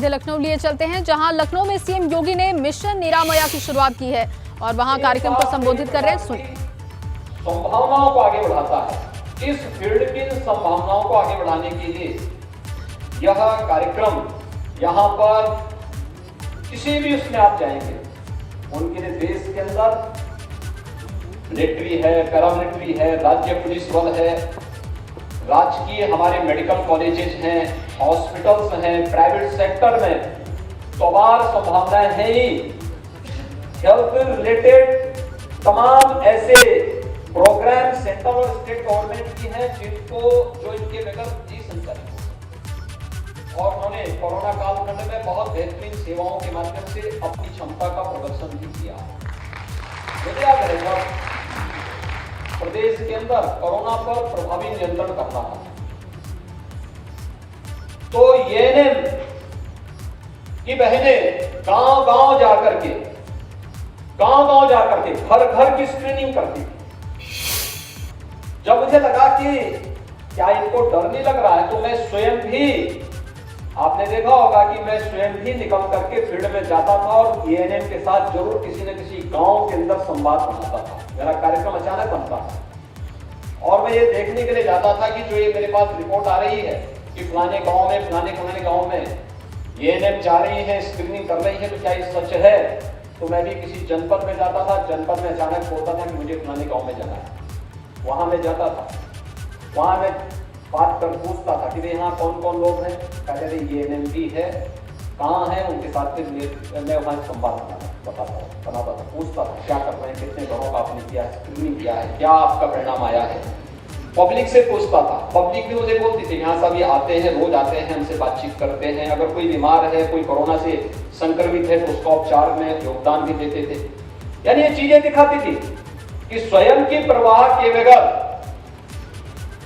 सीधे लखनऊ लिए चलते हैं, जहां लखनऊ में सीएम योगी ने मिशन निरामया की शुरुआत की है और वहां कार्यक्रम को संबोधित कर रहे हैं। सुनिए। संभावनाओं को आगे बढ़ाता है। इस फील्ड की संभावनाओं को आगे बढ़ाने के लिए यह कार्यक्रम यहाँ पर किसी भी उसमें आप जाएंगे, उनके लिए देश के अंदर मिलिट्री है, पैरामिलिट्री है, राज्य पुलिस बल है, राजकीय हमारे मेडिकल कॉलेजेस हैं, हॉस्पिटल्स हैं, प्राइवेट सेक्टर में तो अपार संभावनाएं हैं ही। हेल्थ रिलेटेड तमाम ऐसे प्रोग्राम सेंट्रल और स्टेट गवर्नमेंट की हैं जो इनके बगैर जी संचालित हो। और उन्होंने कोरोना कालखंड में बहुत बेहतरीन सेवाओं के माध्यम से अपनी क्षमता का प्रदर्शन भी किया। मुझे याद रहेगा प्रदेश के अंदर कोरोना पर प्रभावी नियंत्रण करना था, तो एएनएम की बहनें गांव-गांव जाकर के घर घर की स्क्रीनिंग करती थी। जब मुझे लगा कि क्या इनको डर नहीं लग रहा है, तो मैं स्वयं भी, आपने देखा होगा कि मैं स्वयं भी निकल करके फील्ड में जाता था और एएनएम के साथ जरूर किसी न किसी गांव के अंदर संवाद बनाता था। मेरा कार्यक्रम अचानक बनता था और मैं ये देखने के लिए जाता था कि जो ये मेरे पास रिपोर्ट आ रही है कि फलाने गांव में एएनएम जा रही है, स्क्रीनिंग कर रही है, तो क्या ये सच है। तो मैं भी किसी जनपद में जाता था, जनपद में अचानक बोलता था कि मुझे फलाने गाँव में जाना है। वहां मैं जाता था, वहां मैं बात कर पूछता था कि यहाँ कौन कौन लोग हैं, कहते थे एएनएम भी है, कहाँ है, उनके साथ फिर मैं वहाँ संवाद बनाता था, पूछता था क्या कर रहे हैं, कितने घरों का आपने किया, स्क्रीनिंग किया है, क्या आपका परिणाम आया है। पब्लिक से पूछता था, पब्लिक भी मुझे बोलती थी यहाँ सब ये आते हैं, रोज आते हैं, हमसे बातचीत करते हैं, अगर कोई बीमार है, कोई कोरोना से संक्रमित है तो उसका उपचार में योगदान भी देते थे। यानी ये चीजें दिखाती थी कि स्वयं की परवाह के बगैर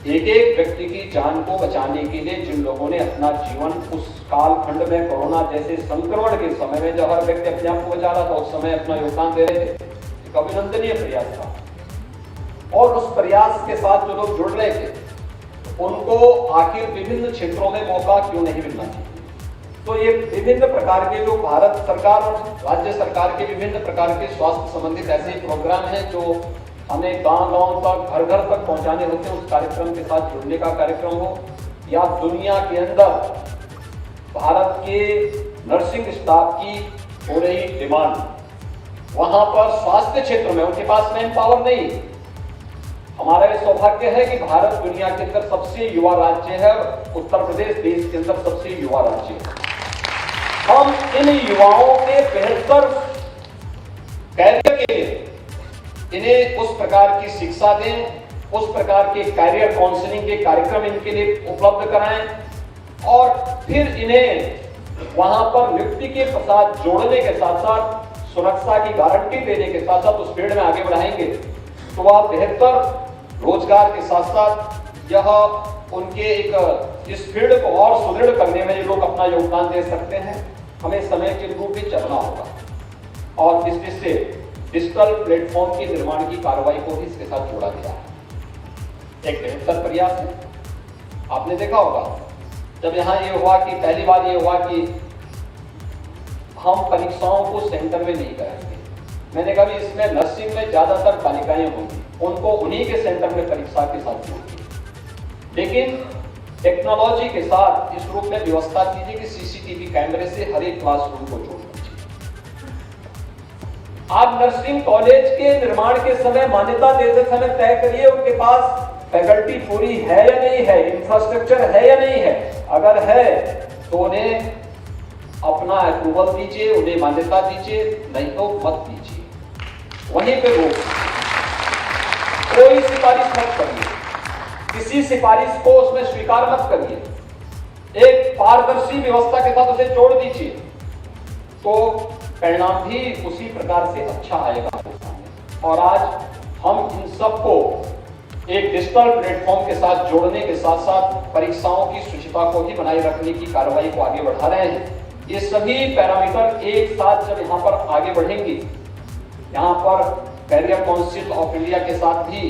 एक एक व्यक्ति की जान को बचाने के लिए जिन लोगों ने अपना जीवन उस कालखंड में कोरोना जैसे संक्रमण के समय में जब हर व्यक्ति अपने आप को बचा रहा था, उस समय अपना योगदान दे रहे थे, एक अभिनंदनीय प्रयास था। और उस प्रयास के साथ जो लोग जुड़ रहे थे उनको आखिर विभिन्न क्षेत्रों में मौका क्यों नहीं मिलना चाहिए। तो ये विभिन्न प्रकार के जो भारत सरकार और राज्य सरकार के विभिन्न प्रकार के स्वास्थ्य संबंधित ऐसे प्रोग्राम हैं जो हमें गांव-गांव तक, घर-घर तक पहुंचाने होते हैं। उस कार्यक्रम के साथ जुड़ने का कार्यक्रम हो या दुनिया के अंदर भारत के नर्सिंग स्टाफ की हो रही डिमांड, वहां पर स्वास्थ्य क्षेत्र में उनके पास मैन पावर नहीं। हमारा ये सौभाग्य है कि भारत दुनिया के अंदर सबसे युवा राज्य है, उत्तर प्रदेश देश के अंदर सबसे युवा राज्य है। हम इन युवाओं के बेहतर कैरियर के लिए इन्हें उस प्रकार की शिक्षा दें, उस प्रकार के कैरियर काउंसलिंग के कार्यक्रम इनके लिए उपलब्ध कराएं और फिर इन्हें वहां पर नियुक्ति के साथ जोड़ने के साथ साथ सुरक्षा की गारंटी देने के साथ साथ उस फील्ड में आगे बढ़ाएंगे तो वह बेहतर रोजगार के साथ साथ यह उनके एक इस फील्ड को और सुदृढ़ करने में ये लोग अपना योगदान दे सकते हैं। हमें समय के अनुरूप भी चलना होगा और इसमें से डिजिटल प्लेटफॉर्म के निर्माण की कार्रवाई को भी इसके साथ जोड़ा गया है। एक बेहतर प्रयास है। आपने देखा होगा जब यहाँ ये हुआ कि पहली बार ये हुआ कि हम परीक्षाओं को सेंटर में नहीं कराएंगे, मैंने कहा भी इसमें नर्सिंग में ज्यादातर बालिकाएं होंगी, उनको उन्हीं के सेंटर में परीक्षा के साथ जोड़िए। लेकिन टेक्नोलॉजी के साथ इस रूप में व्यवस्था कीजिए कि सीसीटीवी कैमरे से हर एक क्लासरूम को जोड़ दीजिए। आप नर्सिंग कॉलेज के निर्माण के समय, मान्यता देते समय तय करिए उनके पास फैकल्टी पूरी है या नहीं है, इंफ्रास्ट्रक्चर है या नहीं है। अगर है तो उन्हें अपना अप्रूवल दीजिए, उन्हें मान्यता दीजिए, नहीं तो मत दीजिए, वहीं पे रोक। कोई सिफारिश मत करिए, किसी सिफारिश को उसमें स्वीकार मत करिए, एक पारदर्शी व्यवस्था के साथ उसे जोड़ दीजिए तो परिणाम भी उसी प्रकार से अच्छा आएगा। और आज हम इन सबको एक डिजिटल प्लेटफॉर्म के साथ जोड़ने के साथ साथ परीक्षाओं की शुचिता को भी बनाए रखने की कार्रवाई को आगे बढ़ा रहे हैं। ये सभी पैरामीटर एक साथ जब यहाँ पर आगे बढ़ेंगे, यहाँ पर कैरियर काउंसिल ऑफ इंडिया के साथ भी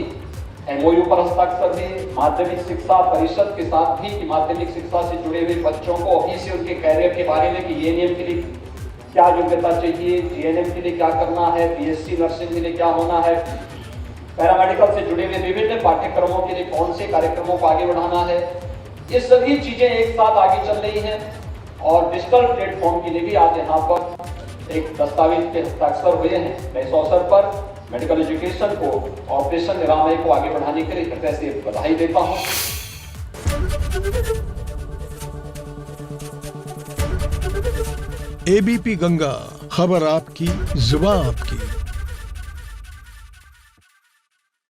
एमओयू पर हस्ताक्षर हुए माध्यमिक शिक्षा परिषद के साथ भी कि माध्यमिक शिक्षा से जुड़े हुए बच्चों को अभी से उनके कैरियर के बारे में कि एएनएम के लिए क्या योग्यता चाहिए, जीएनएम के लिए क्या करना है, बीएससी नर्सिंग के लिए क्या होना है, पैरामेडिकल से जुड़े हुए विभिन्न पाठ्यक्रमों के लिए कौन से कार्यक्रमों को आगे बढ़ाना है, ये सभी चीजें एक साथ आगे चल रही हैं। और डिजिटल प्लेटफॉर्म के लिए भी आज यहाँ पर एक दस्तावेज के हस्ताक्षर हुए हैं। मैं इस अवसर पर मेडिकल एजुकेशन को, ऑपरेशन निरामय को आगे बढ़ाने के लिए हृदय से बधाई देता हूँ। एबीपी गंगा, खबर आपकी, जुबान आपकी।